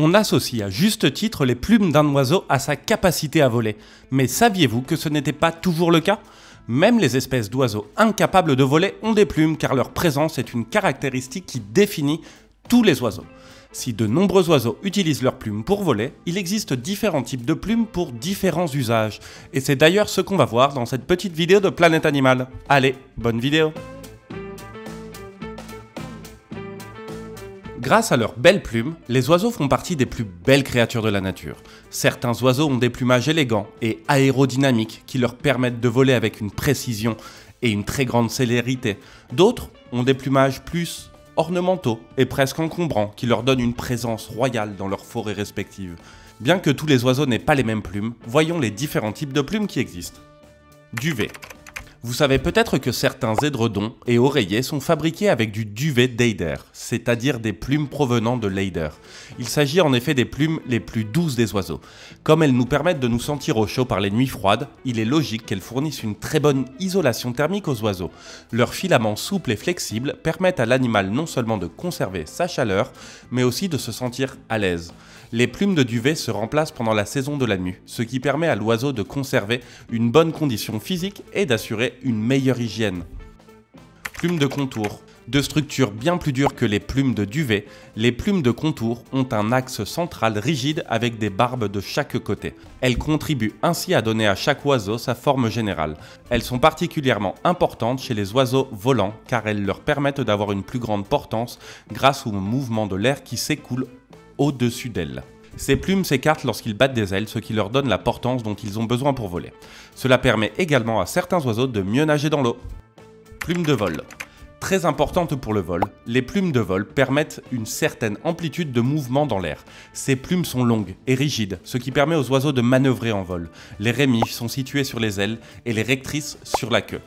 On associe à juste titre les plumes d'un oiseau à sa capacité à voler. Mais saviez-vous que ce n'était pas toujours le cas ? Même les espèces d'oiseaux incapables de voler ont des plumes car leur présence est une caractéristique qui définit tous les oiseaux. Si de nombreux oiseaux utilisent leurs plumes pour voler, il existe différents types de plumes pour différents usages. Et c'est d'ailleurs ce qu'on va voir dans cette petite vidéo de Planète Animal. Allez, bonne vidéo! Grâce à leurs belles plumes, les oiseaux font partie des plus belles créatures de la nature. Certains oiseaux ont des plumages élégants et aérodynamiques qui leur permettent de voler avec une précision et une très grande célérité. D'autres ont des plumages plus ornementaux et presque encombrants qui leur donnent une présence royale dans leurs forêts respectives. Bien que tous les oiseaux n'aient pas les mêmes plumes, voyons les différents types de plumes qui existent. Duvet. Vous savez peut-être que certains édredons et oreillers sont fabriqués avec du duvet d'eider, c'est-à-dire des plumes provenant de l'eider. Il s'agit en effet des plumes les plus douces des oiseaux. Comme elles nous permettent de nous sentir au chaud par les nuits froides, il est logique qu'elles fournissent une très bonne isolation thermique aux oiseaux. Leurs filaments souples et flexibles permettent à l'animal non seulement de conserver sa chaleur, mais aussi de se sentir à l'aise. Les plumes de duvet se remplacent pendant la saison de la nue, ce qui permet à l'oiseau de conserver une bonne condition physique et d'assurer une meilleure hygiène. Plumes de contour. De structure bien plus dure que les plumes de duvet, les plumes de contour ont un axe central rigide avec des barbes de chaque côté. Elles contribuent ainsi à donner à chaque oiseau sa forme générale. Elles sont particulièrement importantes chez les oiseaux volants car elles leur permettent d'avoir une plus grande portance grâce au mouvement de l'air qui s'écoule au-dessus d'elles. Ces plumes s'écartent lorsqu'ils battent des ailes, ce qui leur donne la portance dont ils ont besoin pour voler. Cela permet également à certains oiseaux de mieux nager dans l'eau. Plumes de vol. Très importantes pour le vol, les plumes de vol permettent une certaine amplitude de mouvement dans l'air. Ces plumes sont longues et rigides, ce qui permet aux oiseaux de manœuvrer en vol. Les rémiges sont situées sur les ailes et les rectrices sur la queue.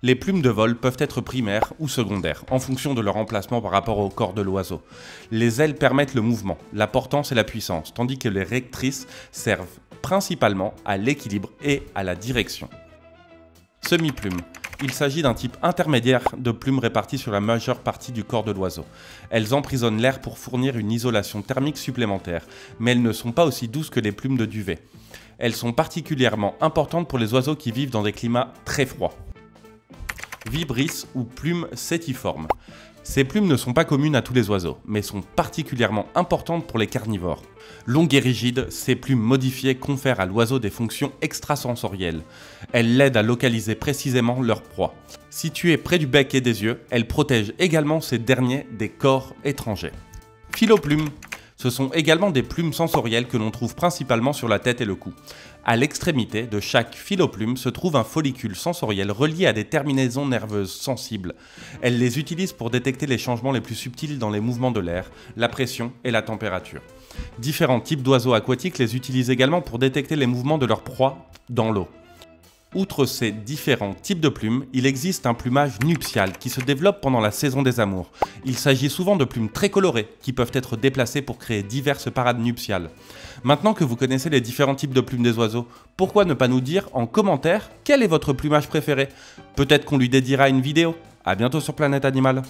Les plumes de vol peuvent être primaires ou secondaires, en fonction de leur emplacement par rapport au corps de l'oiseau. Les ailes permettent le mouvement, la portance et la puissance, tandis que les rectrices servent principalement à l'équilibre et à la direction. Semi-plumes. Il s'agit d'un type intermédiaire de plumes réparties sur la majeure partie du corps de l'oiseau. Elles emprisonnent l'air pour fournir une isolation thermique supplémentaire, mais elles ne sont pas aussi douces que les plumes de duvet. Elles sont particulièrement importantes pour les oiseaux qui vivent dans des climats très froids. Vibrisses ou plumes sétiformes. Ces plumes ne sont pas communes à tous les oiseaux, mais sont particulièrement importantes pour les carnivores. Longues et rigides, ces plumes modifiées confèrent à l'oiseau des fonctions extrasensorielles. Elles l'aident à localiser précisément leur proie. Situées près du bec et des yeux, elles protègent également ces derniers des corps étrangers. Filoplumes. Ce sont également des plumes sensorielles que l'on trouve principalement sur la tête et le cou. À l'extrémité de chaque filoplume se trouve un follicule sensoriel relié à des terminaisons nerveuses sensibles. Elles les utilisent pour détecter les changements les plus subtils dans les mouvements de l'air, la pression et la température. Différents types d'oiseaux aquatiques les utilisent également pour détecter les mouvements de leur proie dans l'eau. Outre ces différents types de plumes, il existe un plumage nuptial qui se développe pendant la saison des amours. Il s'agit souvent de plumes très colorées qui peuvent être déplacées pour créer diverses parades nuptiales. Maintenant que vous connaissez les différents types de plumes des oiseaux, pourquoi ne pas nous dire en commentaire quel est votre plumage préféré? Peut-être qu'on lui dédiera une vidéo. À bientôt sur Planète Animal.